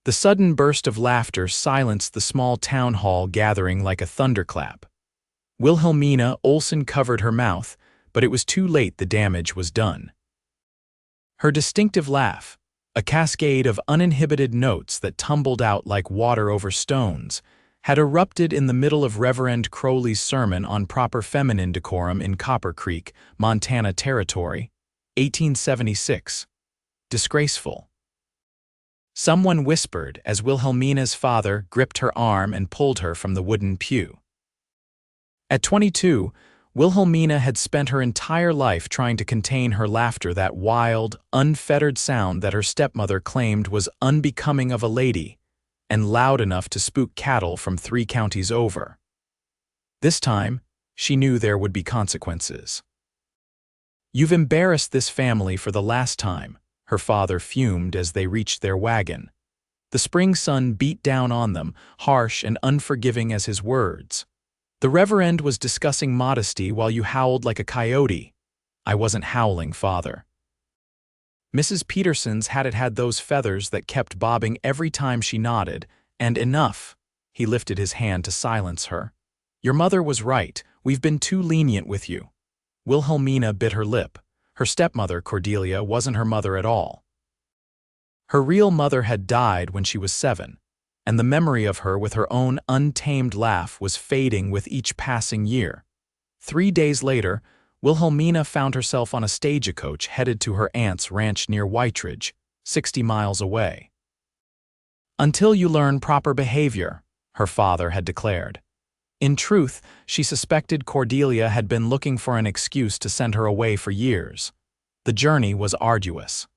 The sudden burst of laughter silenced the small town hall gathering like a thunderclap. Wilhelmina Olsen covered her mouth, but it was too late. The damage was done. Her distinctive laugh, a cascade of uninhibited notes that tumbled out like water over stones, had erupted in the middle of Reverend Crowley's sermon on proper feminine decorum in Copper Creek, Montana Territory, 1876. Disgraceful. Someone whispered as Wilhelmina's father gripped her arm and pulled her from the wooden pew. At 22, Wilhelmina had spent her entire life trying to contain her laughter, that wild, unfettered sound that her stepmother claimed was unbecoming of a lady and loud enough to spook cattle from 3 counties over. This time, she knew there would be consequences. "You've embarrassed this family for the last time," her father fumed as they reached their wagon. The spring sun beat down on them, harsh and unforgiving as his words. "The Reverend was discussing modesty while you howled like a coyote." "I wasn't howling, Father." Mrs. Peterson's had those feathers that kept bobbing every time she nodded, and enough. He lifted his hand to silence her. "Your mother was right. We've been too lenient with you." Wilhelmina bit her lip. Her stepmother, Cordelia, wasn't her mother at all. Her real mother had died when she was 7, and the memory of her with her own untamed laugh was fading with each passing year. 3 days later, Wilhelmina found herself on a stagecoach headed to her aunt's ranch near Whiteridge, 60 miles away. "Until you learn proper behavior," her father had declared. In truth, she suspected Cordelia had been looking for an excuse to send her away for years. The journey was arduous.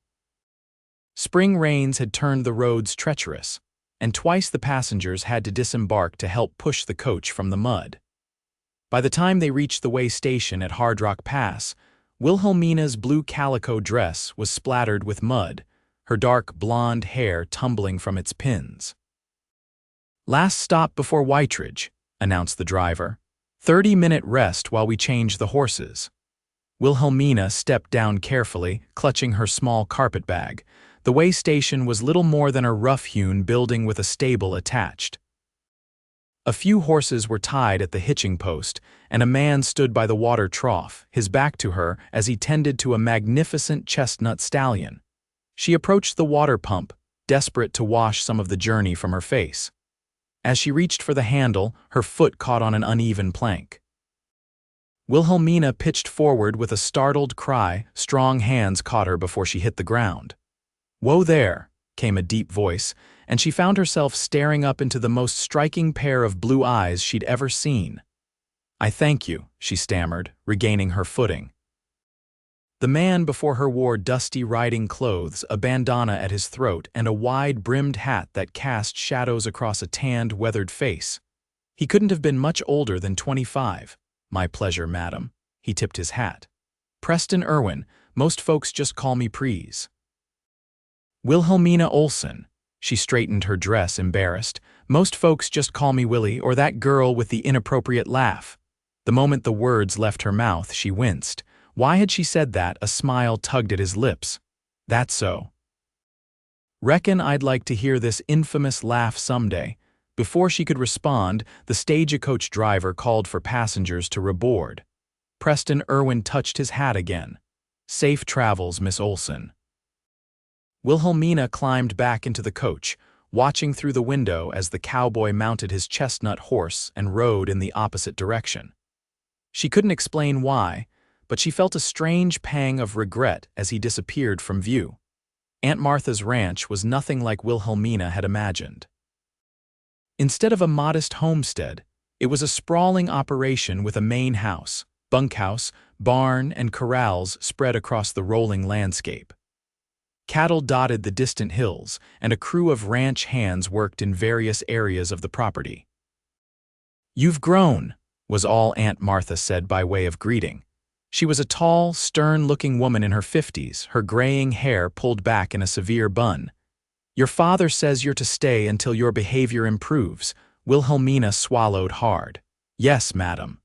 Spring rains had turned the roads treacherous, and twice the passengers had to disembark to help push the coach from the mud. By the time they reached the way station at Hard Rock Pass, Wilhelmina's blue calico dress was splattered with mud, her dark blonde hair tumbling from its pins. "Last stop before Whiteridge," announced the driver. 30-minute rest while we change the horses." Wilhelmina stepped down carefully, clutching her small carpet bag. The way station was little more than a rough-hewn building with a stable attached. A few horses were tied at the hitching post, and a man stood by the water trough, his back to her as he tended to a magnificent chestnut stallion. She approached the water pump, desperate to wash some of the journey from her face. As she reached for the handle, her foot caught on an uneven plank. Wilhelmina pitched forward with a startled cry. Strong hands caught her before she hit the ground. "Whoa there," came a deep voice, and she found herself staring up into the most striking pair of blue eyes she'd ever seen. "I thank you," she stammered, regaining her footing. The man before her wore dusty riding clothes, a bandana at his throat, and a wide-brimmed hat that cast shadows across a tanned, weathered face. He couldn't have been much older than 25. "My pleasure, madam." He tipped his hat. "Preston Irwin. Most folks just call me Prees." "Wilhelmina Olsen." She straightened her dress, embarrassed. "Most folks just call me Willie, or that girl with the inappropriate laugh." The moment the words left her mouth, she winced. Why had she said that? A smile tugged at his lips. "That's so. Reckon I'd like to hear this infamous laugh someday." Before she could respond, the stagecoach driver called for passengers to reboard. Preston Irwin touched his hat again. "Safe travels, Miss Olsen." Wilhelmina climbed back into the coach, watching through the window as the cowboy mounted his chestnut horse and rode in the opposite direction. She couldn't explain why, but she felt a strange pang of regret as he disappeared from view. Aunt Martha's ranch was nothing like Wilhelmina had imagined. Instead of a modest homestead, it was a sprawling operation with a main house, bunkhouse, barn, and corrals spread across the rolling landscape. Cattle dotted the distant hills, and a crew of ranch hands worked in various areas of the property. "You've grown," was all Aunt Martha said by way of greeting. She was a tall, stern-looking woman in her 50s, her graying hair pulled back in a severe bun. "Your father says you're to stay until your behavior improves." Wilhelmina swallowed hard. "Yes, madam."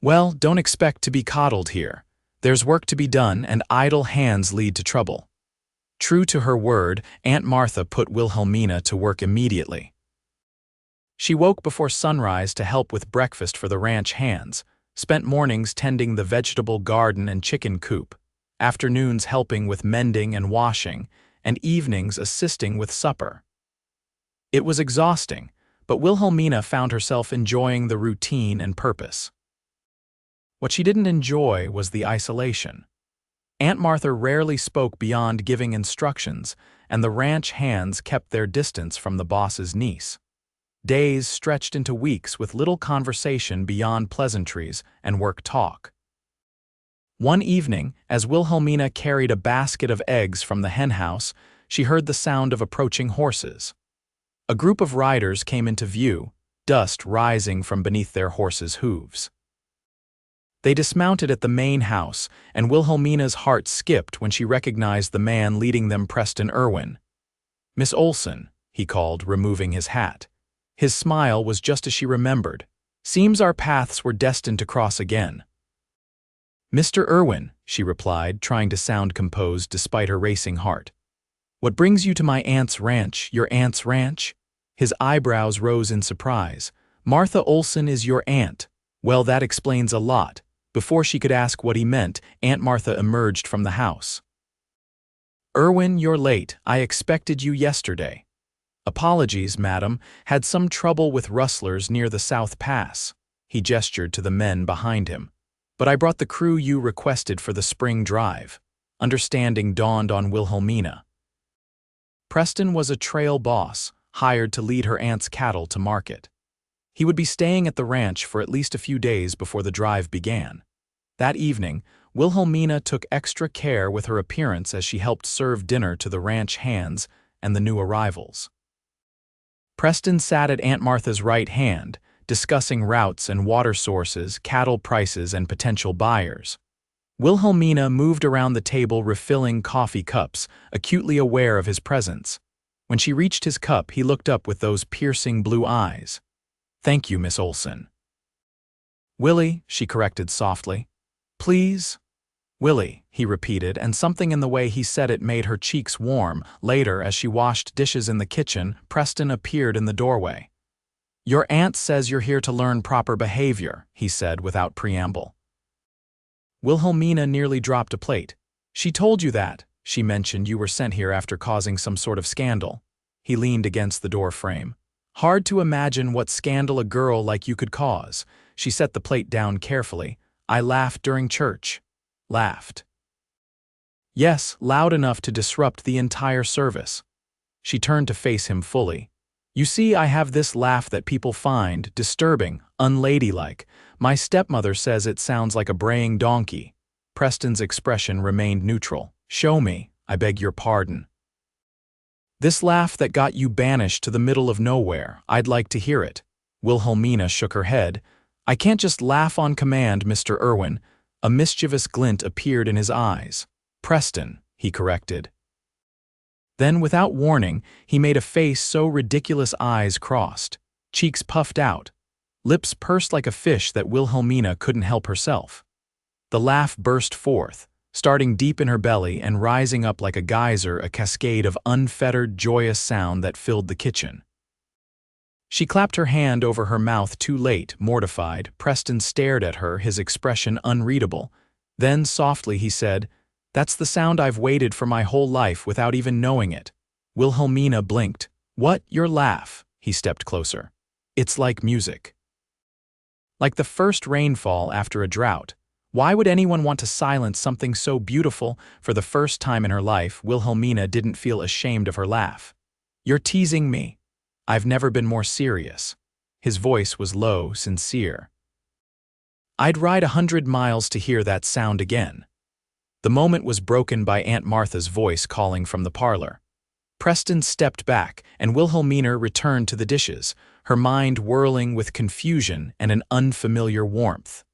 "Well, don't expect to be coddled here. There's work to be done, and idle hands lead to trouble." True to her word, Aunt Martha put Wilhelmina to work immediately. She woke before sunrise to help with breakfast for the ranch hands, spent mornings tending the vegetable garden and chicken coop, afternoons helping with mending and washing, and evenings assisting with supper. It was exhausting, but Wilhelmina found herself enjoying the routine and purpose. What she didn't enjoy was the isolation. Aunt Martha rarely spoke beyond giving instructions, and the ranch hands kept their distance from the boss's niece. Days stretched into weeks with little conversation beyond pleasantries and work talk. One evening, as Wilhelmina carried a basket of eggs from the henhouse, she heard the sound of approaching horses. A group of riders came into view, dust rising from beneath their horses' hooves. They dismounted at the main house, and Wilhelmina's heart skipped when she recognized the man leading them, Preston Irwin. "Miss Olsen," he called, removing his hat. His smile was just as she remembered. "Seems our paths were destined to cross again." "Mr. Irwin," she replied, trying to sound composed despite her racing heart. "What brings you to my aunt's ranch, your aunt's ranch?" His eyebrows rose in surprise. "Martha Olsen is your aunt. Well, that explains a lot." Before she could ask what he meant, Aunt Martha emerged from the house. "Irwin, you're late. I expected you yesterday." "Apologies, madam. Had some trouble with rustlers near the South Pass." He gestured to the men behind him. "But I brought the crew you requested for the spring drive." Understanding dawned on Wilhelmina. Preston was a trail boss, hired to lead her aunt's cattle to market. He would be staying at the ranch for at least a few days before the drive began. That evening, Wilhelmina took extra care with her appearance as she helped serve dinner to the ranch hands and the new arrivals. Preston sat at Aunt Martha's right hand, discussing routes and water sources, cattle prices, and potential buyers. Wilhelmina moved around the table refilling coffee cups, acutely aware of his presence. When she reached his cup, he looked up with those piercing blue eyes. "Thank you, Miss Olsen." "Willie," she corrected softly. "Please?" "Willie," he repeated, and something in the way he said it made her cheeks warm. Later, as she washed dishes in the kitchen, Preston appeared in the doorway. "Your aunt says you're here to learn proper behavior," he said without preamble. Wilhelmina nearly dropped a plate. "She told you that. She mentioned you were sent here after causing some sort of scandal." He leaned against the door frame. "Hard to imagine what scandal a girl like you could cause." She set the plate down carefully. "I laughed during church." "Laughed?" "Yes, loud enough to disrupt the entire service." She turned to face him fully. "You see, I have this laugh that people find disturbing, unladylike. My stepmother says it sounds like a braying donkey." Preston's expression remained neutral. "Show me, I beg your pardon." "This laugh that got you banished to the middle of nowhere, I'd like to hear it." Wilhelmina shook her head. "I can't just laugh on command, Mr. Irwin." A mischievous glint appeared in his eyes. "Preston," he corrected. Then, without warning, he made a face so ridiculous eyes crossed, cheeks puffed out, lips pursed like a fish that Wilhelmina couldn't help herself. The laugh burst forth, starting deep in her belly and rising up like a geyser, a cascade of unfettered, joyous sound that filled the kitchen. She clapped her hand over her mouth too late, mortified. Preston stared at her, his expression unreadable. Then, softly, he said, "That's the sound I've waited for my whole life without even knowing it." Wilhelmina blinked. "What? Your laugh?" He stepped closer. "It's like music. Like the first rainfall after a drought. Why would anyone want to silence something so beautiful?" For the first time in her life, Wilhelmina didn't feel ashamed of her laugh. "You're teasing me." "I've never been more serious." His voice was low, sincere. "I'd ride 100 miles to hear that sound again." The moment was broken by Aunt Martha's voice calling from the parlor. Preston stepped back, and Wilhelmina returned to the dishes, her mind whirling with confusion and an unfamiliar warmth.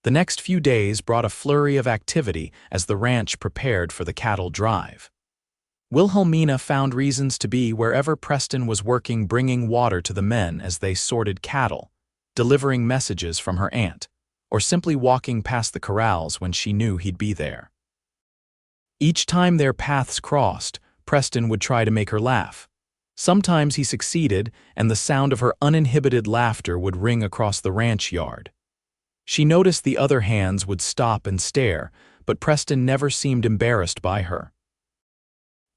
The next few days brought a flurry of activity as the ranch prepared for the cattle drive. Wilhelmina found reasons to be wherever Preston was working, bringing water to the men as they sorted cattle, delivering messages from her aunt, or simply walking past the corrals when she knew he'd be there. Each time their paths crossed, Preston would try to make her laugh. Sometimes he succeeded, and the sound of her uninhibited laughter would ring across the ranch yard. She noticed the other hands would stop and stare, but Preston never seemed embarrassed by her.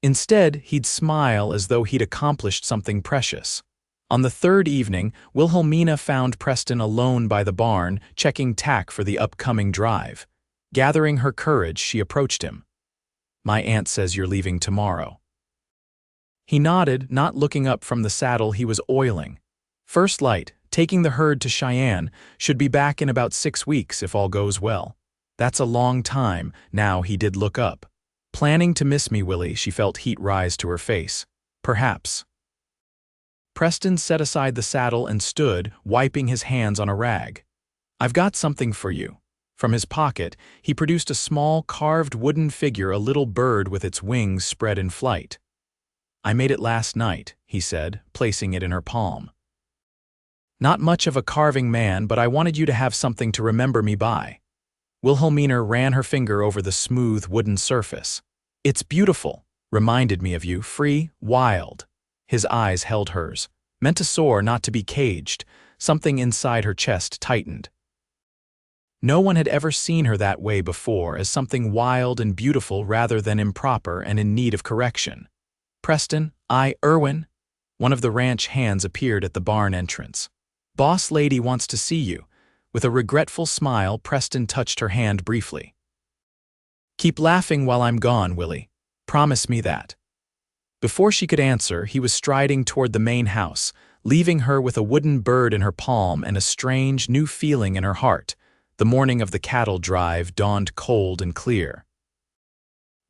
Instead, he'd smile as though he'd accomplished something precious. On the third evening, Wilhelmina found Preston alone by the barn, checking tack for the upcoming drive. Gathering her courage, she approached him. "My aunt says you're leaving tomorrow." He nodded, not looking up from the saddle he was oiling. "First light, taking the herd to Cheyenne, should be back in about 6 weeks if all goes well." That's a long time. Now he did look up. "Planning to miss me, Willie?" She felt heat rise to her face. "Perhaps." Preston set aside the saddle and stood, wiping his hands on a rag. "I've got something for you." From his pocket, he produced a small, carved wooden figure, a little bird with its wings spread in flight. "I made it last night," he said, placing it in her palm. "Not much of a carving man, but I wanted you to have something to remember me by." Wilhelmina ran her finger over the smooth wooden surface. "It's beautiful. Reminded me of you, free, wild." His eyes held hers. Meant to soar, not to be caged. Something inside her chest tightened. No one had ever seen her that way before, as something wild and beautiful rather than improper and in need of correction. "Preston, Irwin." One of the ranch hands appeared at the barn entrance. "Boss lady wants to see you." With a regretful smile, Preston touched her hand briefly. "Keep laughing while I'm gone, Willie. Promise me that." Before she could answer, he was striding toward the main house, leaving her with a wooden bird in her palm and a strange, new feeling in her heart. The morning of the cattle drive dawned cold and clear.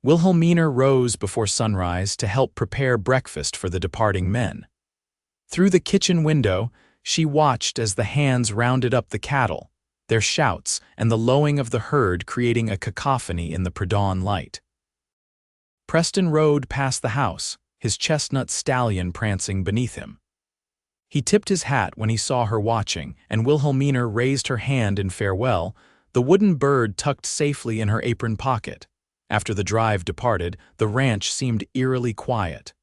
Wilhelmina rose before sunrise to help prepare breakfast for the departing men. Through the kitchen window, she watched as the hands rounded up the cattle, their shouts and the lowing of the herd creating a cacophony in the pre-dawn light. Preston rode past the house, his chestnut stallion prancing beneath him. He tipped his hat when he saw her watching, and Wilhelmina raised her hand in farewell, the wooden bird tucked safely in her apron pocket. After the drive departed, the ranch seemed eerily quiet.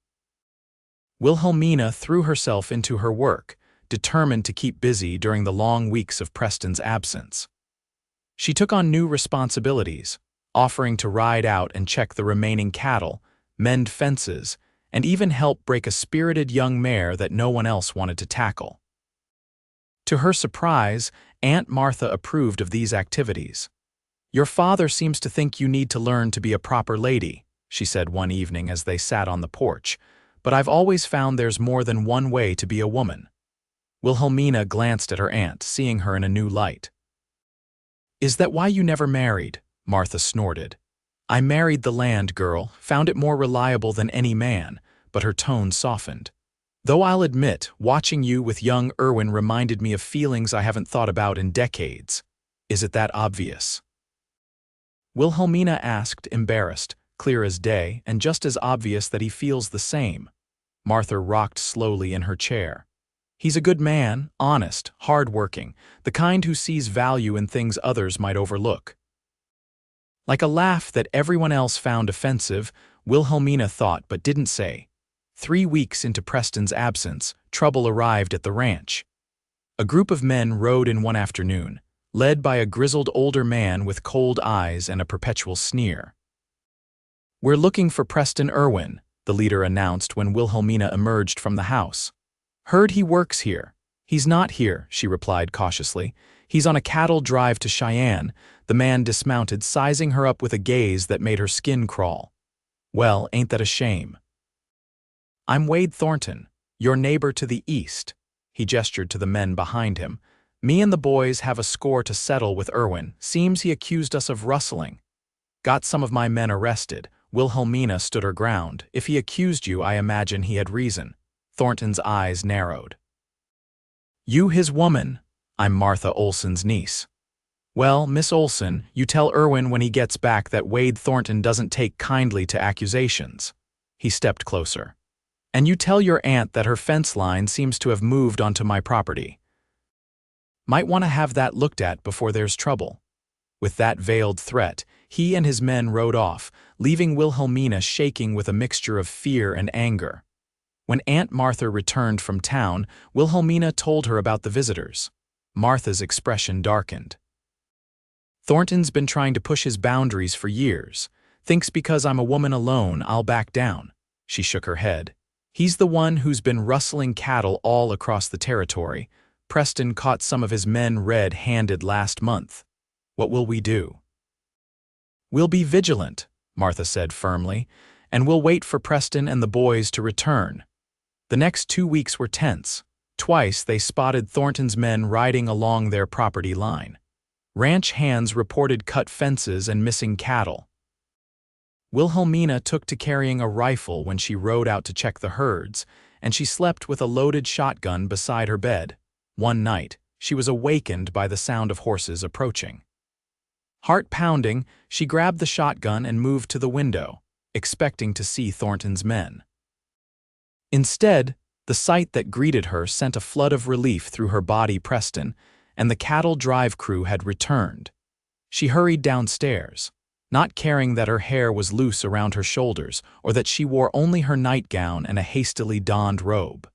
Wilhelmina threw herself into her work, determined to keep busy during the long weeks of Preston's absence. She took on new responsibilities, offering to ride out and check the remaining cattle, mend fences, and even help break a spirited young mare that no one else wanted to tackle. To her surprise, Aunt Martha approved of these activities. "Your father seems to think you need to learn to be a proper lady," she said one evening as they sat on the porch, "but I've always found there's more than one way to be a woman." Wilhelmina glanced at her aunt, seeing her in a new light. "Is that why you never married?" Martha snorted. "I married the land, girl, found it more reliable than any man," but her tone softened. "Though I'll admit, watching you with young Irwin reminded me of feelings I haven't thought about in decades. Is it that obvious?" Wilhelmina asked, embarrassed, clear as day, and just as obvious that he feels the same. Martha rocked slowly in her chair. "He's a good man, honest, hard-working, the kind who sees value in things others might overlook." Like a laugh that everyone else found offensive, Wilhelmina thought but didn't say. 3 weeks into Preston's absence, trouble arrived at the ranch. A group of men rode in one afternoon, led by a grizzled older man with cold eyes and a perpetual sneer. "We're looking for Preston Irwin," the leader announced when Wilhelmina emerged from the house. "Heard he works here." "He's not here," she replied cautiously. "He's on a cattle drive to Cheyenne." The man dismounted, sizing her up with a gaze that made her skin crawl. "Well, ain't that a shame?" "I'm Wade Thornton, your neighbor to the east." He gestured to the men behind him. "Me and the boys have a score to settle with Irwin. Seems he accused us of rustling. Got some of my men arrested." Wilhelmina stood her ground. "If he accused you, I imagine he had reason." Thornton's eyes narrowed. "You his woman?" "I'm Martha Olsen's niece." "Well, Miss Olsen, you tell Irwin when he gets back that Wade Thornton doesn't take kindly to accusations." He stepped closer. "And you tell your aunt that her fence line seems to have moved onto my property. Might want to have that looked at before there's trouble." With that veiled threat, he and his men rode off, leaving Wilhelmina shaking with a mixture of fear and anger. When Aunt Martha returned from town, Wilhelmina told her about the visitors. Martha's expression darkened. "Thornton's been trying to push his boundaries for years. Thinks because I'm a woman alone, I'll back down." She shook her head. "He's the one who's been rustling cattle all across the territory. Preston caught some of his men red-handed last month. What will we do?" "We'll be vigilant," Martha said firmly, "and we'll wait for Preston and the boys to return." The next 2 weeks were tense. Twice they spotted Thornton's men riding along their property line. Ranch hands reported cut fences and missing cattle. Wilhelmina took to carrying a rifle when she rode out to check the herds, and she slept with a loaded shotgun beside her bed. One night, she was awakened by the sound of horses approaching. Heart pounding, she grabbed the shotgun and moved to the window, expecting to see Thornton's men. Instead, the sight that greeted her sent a flood of relief through her body. Preston and the cattle drive crew had returned. She hurried downstairs, not caring that her hair was loose around her shoulders or that she wore only her nightgown and a hastily donned robe.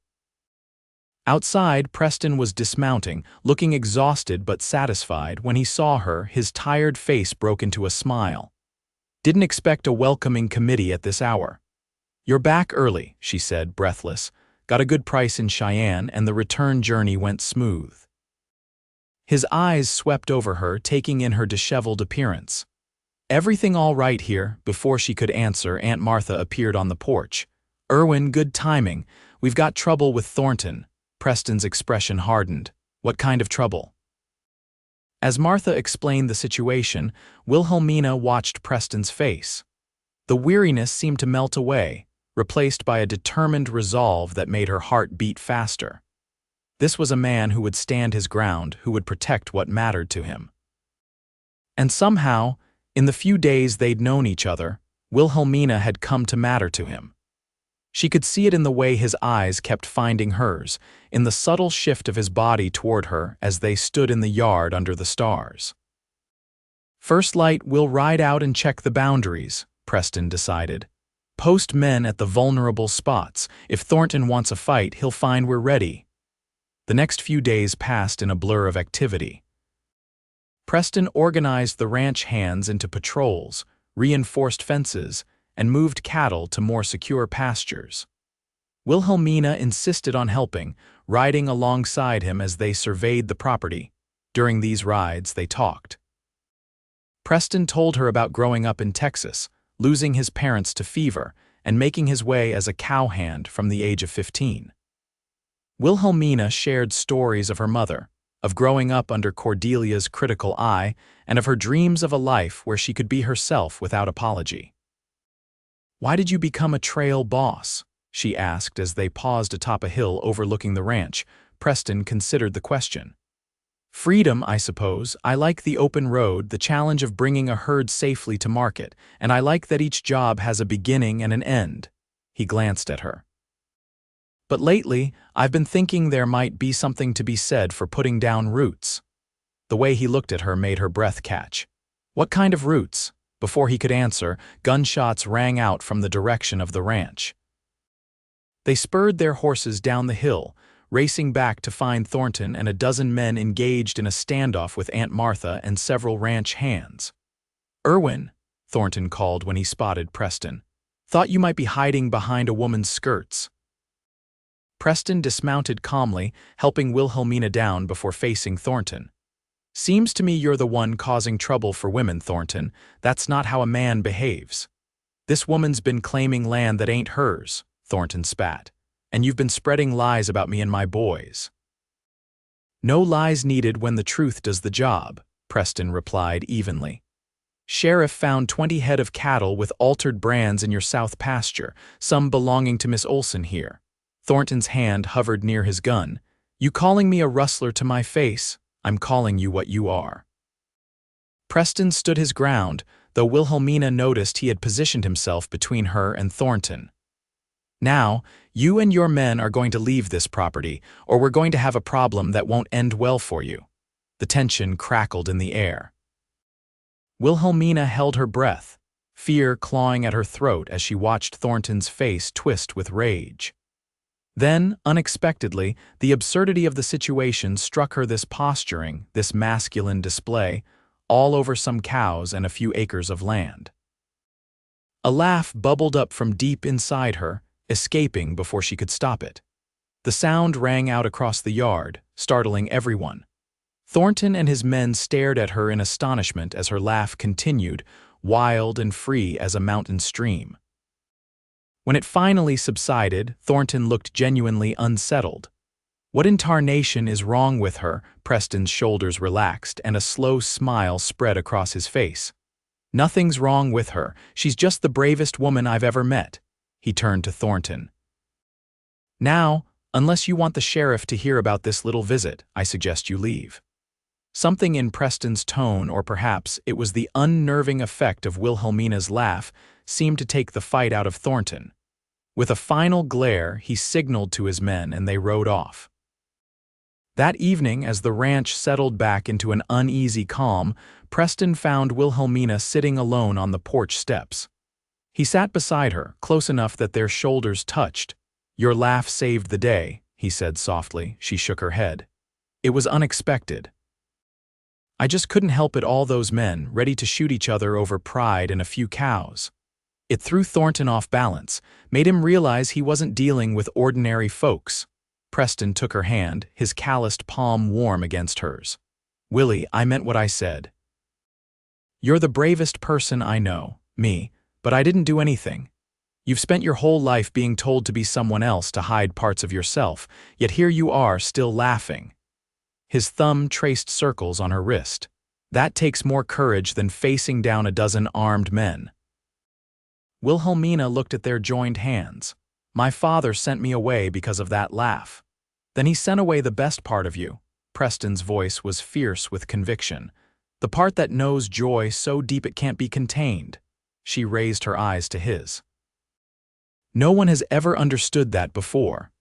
Outside, Preston was dismounting, looking exhausted but satisfied. When he saw her, his tired face broke into a smile. "Didn't expect a welcoming committee at this hour." "You're back early," she said, breathless. "Got a good price in Cheyenne, and the return journey went smooth." His eyes swept over her, taking in her disheveled appearance. "Everything all right here?" Before she could answer, Aunt Martha appeared on the porch. "Irwin, good timing. We've got trouble with Thornton." Preston's expression hardened. "What kind of trouble?" As Martha explained the situation, Wilhelmina watched Preston's face. The weariness seemed to melt away, replaced by a determined resolve that made her heart beat faster. This was a man who would stand his ground, who would protect what mattered to him. And somehow, in the few days they'd known each other, Wilhelmina had come to matter to him. She could see it in the way his eyes kept finding hers, in the subtle shift of his body toward her as they stood in the yard under the stars. "First light, we'll ride out and check the boundaries," Preston decided. "Post men at the vulnerable spots. If Thornton wants a fight, he'll find we're ready." The next few days passed in a blur of activity. Preston organized the ranch hands into patrols, reinforced fences, and moved cattle to more secure pastures. Wilhelmina insisted on helping, riding alongside him as they surveyed the property. During these rides, they talked. Preston told her about growing up in Texas, losing his parents to fever, and making his way as a cowhand from the age of 15. Wilhelmina shared stories of her mother, of growing up under Cordelia's critical eye, and of her dreams of a life where she could be herself without apology. "Why did you become a trail boss?" she asked as they paused atop a hill overlooking the ranch. Preston considered the question. "Freedom, I suppose. I like the open road, the challenge of bringing a herd safely to market, and I like that each job has a beginning and an end." He glanced at her. "But lately, I've been thinking there might be something to be said for putting down roots." The way he looked at her made her breath catch. "What kind of roots?" Before he could answer, gunshots rang out from the direction of the ranch. They spurred their horses down the hill, racing back to find Thornton and a dozen men engaged in a standoff with Aunt Martha and several ranch hands. "Irwin," Thornton called when he spotted Preston. "Thought you might be hiding behind a woman's skirts." Preston dismounted calmly, helping Wilhelmina down before facing Thornton. "Seems to me you're the one causing trouble for women, Thornton. That's not how a man behaves." "This woman's been claiming land that ain't hers," Thornton spat. "And you've been spreading lies about me and my boys." "No lies needed when the truth does the job," Preston replied evenly. "Sheriff found 20 head of cattle with altered brands in your south pasture, some belonging to Miss Olsen here." Thornton's hand hovered near his gun. "You calling me a rustler to my face? I'm calling you what you are." Preston stood his ground, though Wilhelmina noticed he had positioned himself between her and Thornton. "Now, you and your men are going to leave this property, or we're going to have a problem that won't end well for you." The tension crackled in the air. Wilhelmina held her breath, fear clawing at her throat as she watched Thornton's face twist with rage. Then, unexpectedly, the absurdity of the situation struck her, this posturing, this masculine display, all over some cows and a few acres of land. A laugh bubbled up from deep inside her, escaping before she could stop it. The sound rang out across the yard, startling everyone. Thornton and his men stared at her in astonishment as her laugh continued, wild and free as a mountain stream. When it finally subsided, Thornton looked genuinely unsettled. What in tarnation is wrong with her? Preston's shoulders relaxed and a slow smile spread across his face. Nothing's wrong with her. She's just the bravest woman I've ever met. He turned to Thornton. Now, unless you want the sheriff to hear about this little visit, I suggest you leave. Something in Preston's tone, or perhaps it was the unnerving effect of Wilhelmina's laugh, seemed to take the fight out of Thornton. With a final glare, he signaled to his men and they rode off. That evening, as the ranch settled back into an uneasy calm, Preston found Wilhelmina sitting alone on the porch steps. He sat beside her, close enough that their shoulders touched. "Your laugh saved the day," he said softly. She shook her head. "It was unexpected. I just couldn't help it, all those men, ready to shoot each other over pride and a few cows." It threw Thornton off balance, made him realize he wasn't dealing with ordinary folks. Preston took her hand, his calloused palm warm against hers. "Willie, I meant what I said. You're the bravest person I know, me, but I didn't do anything. You've spent your whole life being told to be someone else, to hide parts of yourself, yet here you are, still laughing." His thumb traced circles on her wrist. "That takes more courage than facing down a dozen armed men." Wilhelmina looked at their joined hands. "My father sent me away because of that laugh." "Then he sent away the best part of you." Preston's voice was fierce with conviction. "The part that knows joy so deep it can't be contained." She raised her eyes to his. "No one has ever understood that before.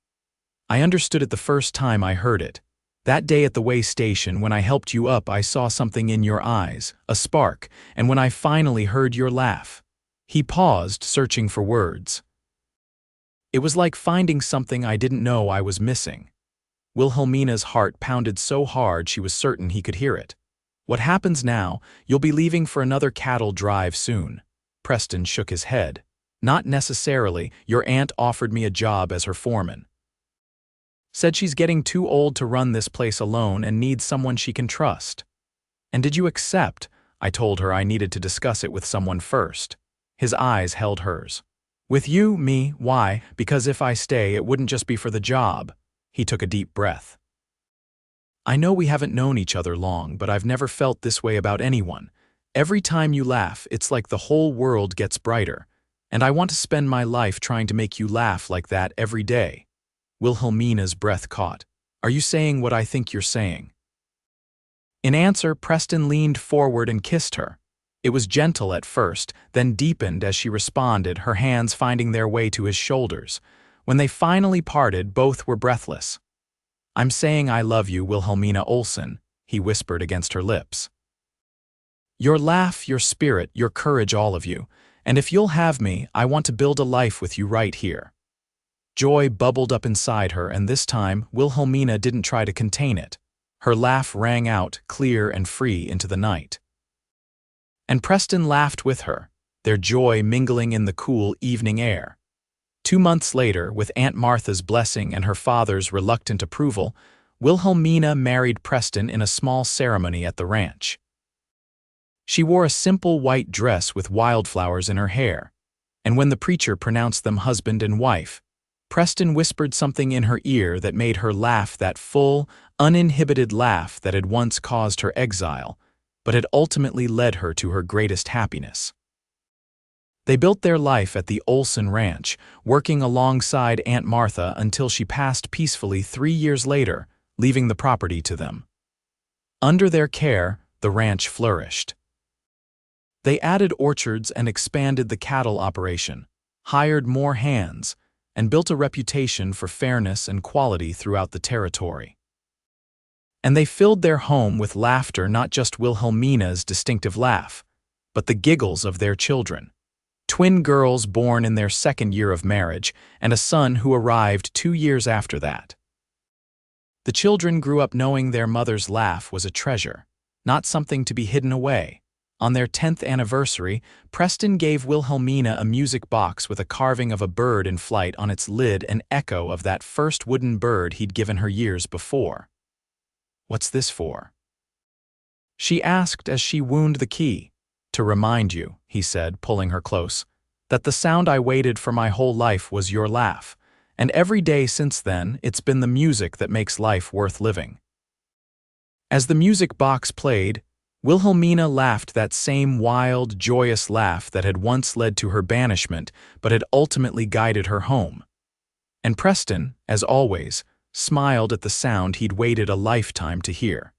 I understood it the first time I heard it. That day at the way station when I helped you up, I saw something in your eyes, a spark, and when I finally heard your laugh." He paused, searching for words. "It was like finding something I didn't know I was missing." Wilhelmina's heart pounded so hard she was certain he could hear it. "What happens now? You'll be leaving for another cattle drive soon." Preston shook his head. "Not necessarily. Your aunt offered me a job as her foreman. Said she's getting too old to run this place alone and needs someone she can trust." "And did you accept?" "I told her I needed to discuss it with someone first." His eyes held hers. "With you, me, why? Because if I stay, it wouldn't just be for the job." He took a deep breath. "I know we haven't known each other long, but I've never felt this way about anyone. Every time you laugh, it's like the whole world gets brighter. And I want to spend my life trying to make you laugh like that every day." Wilhelmina's breath caught. "Are you saying what I think you're saying?" In answer, Preston leaned forward and kissed her. It was gentle at first, then deepened as she responded, her hands finding their way to his shoulders. When they finally parted, both were breathless. "I'm saying I love you, Wilhelmina Olsen," he whispered against her lips. "Your laugh, your spirit, your courage, all of you. And if you'll have me, I want to build a life with you right here." Joy bubbled up inside her, and this time, Wilhelmina didn't try to contain it. Her laugh rang out, clear and free, into the night. And Preston laughed with her, their joy mingling in the cool evening air. 2 months later, with Aunt Martha's blessing and her father's reluctant approval, Wilhelmina married Preston in a small ceremony at the ranch. She wore a simple white dress with wildflowers in her hair, and when the preacher pronounced them husband and wife, Preston whispered something in her ear that made her laugh, that full, uninhibited laugh that had once caused her exile, but had ultimately led her to her greatest happiness. They built their life at the Olsen Ranch, working alongside Aunt Martha until she passed peacefully 3 years later, leaving the property to them. Under their care, the ranch flourished. They added orchards and expanded the cattle operation, hired more hands, and built a reputation for fairness and quality throughout the territory. And they filled their home with laughter, not just Wilhelmina's distinctive laugh, but the giggles of their children. Twin girls born in their second year of marriage, and a son who arrived 2 years after that. The children grew up knowing their mother's laugh was a treasure, not something to be hidden away. On their 10th anniversary, Preston gave Wilhelmina a music box with a carving of a bird in flight on its lid, an echo of that first wooden bird he'd given her years before. "What's this for?" she asked as she wound the key. "To remind you," he said, pulling her close, "that the sound I waited for my whole life was your laugh, and every day since then it's been the music that makes life worth living." As the music box played, Wilhelmina laughed that same wild, joyous laugh that had once led to her banishment but had ultimately guided her home. And Preston, as always, smiled at the sound he'd waited a lifetime to hear.